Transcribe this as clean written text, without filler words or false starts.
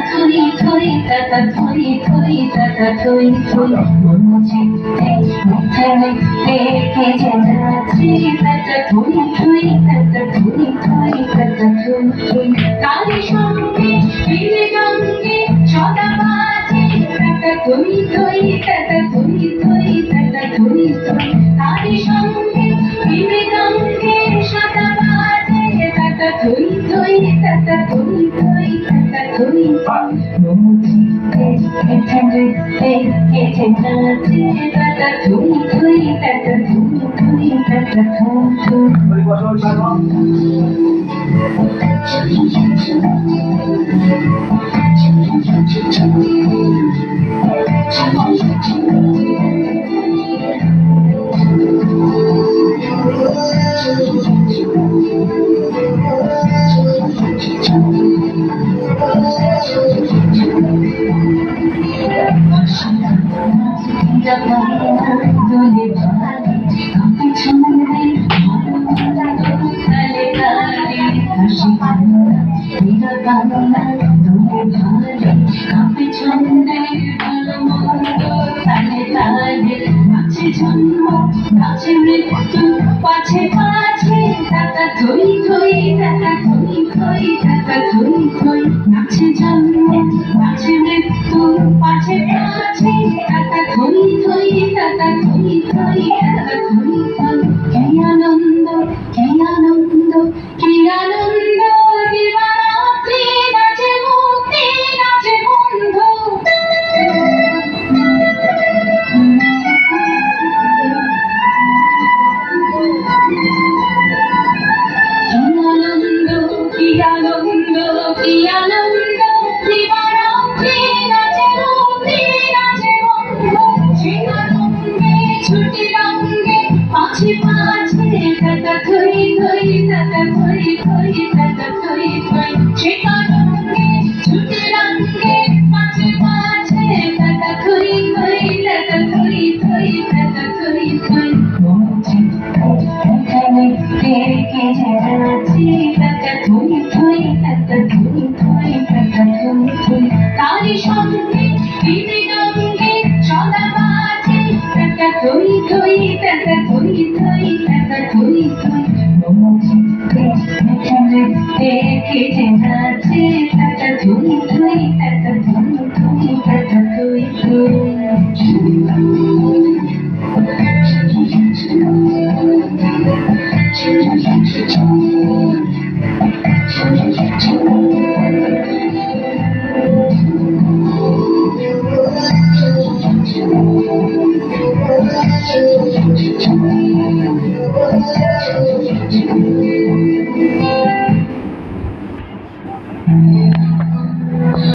থই থই তাতা থই থই তাতা থই থই মনচিতে মিঠে মিঠে কে জানাচ্ছি তাতা থই থই তাতা থই থই তাতা থই থই তারি সঙ্গে ফিরে গঙ্গে সদা বাজে তাতা থই থই তাতা থই থই তাতা থই থই তারি সঙ্গে ফিরে গঙ্গে সদা বাজে তাতা থই থই তাতা থই থই তাতা থই মনচিতে মিঠে মিঠে কে জানাচ্ছি তাতা থই থই তাতা থই থই তাতা থই দোলে ভালে কাপে ছন্দে তালে তালে হাসি কান্না মেরা বাংলা দোলে ভালে কাপে ছন্দে মন্দ তালে তালে নাচে জন্ম নাচে মৃত্যু পাছে পাছে তাতা থই থই তাতা থই থই তাতা থই থই নাচে জন্ম নাচে মৃত্যু পাছে পাছে তাতা থই থই তাতা থই থই তাতা থই থই কি আনন্দ কি আনন্দ কি আনন্দ দিবারাত্রি নাচে মুক্তি নাচে বন্ধু কি আনন্দ কি আনন্দ দিবারাত্রি নাচে মুক্তি নাচে বন্ধু সে ছুটি রঙ্গে পাছে পাছে তাতা থই থই তাতা থই থই তাতা থই থই সে রঙ্গে ছুটি রঙ্গে পাছে পাছে তাতা থই থই তাতা থই থই তাতা থই থই কে জানাচ্ছি তাতা থই থই তাতা থই থই তাতা থই থই তারি সঙ্গে ফিরে গঙ্গে সদা বাজে তাতা থই থই তাতা থই থই তাতা থই থই মনচিতে মিঠে মিঠে কে জানাচ্ছি তাতা থই থই তাতা থই থই তাতা থই থই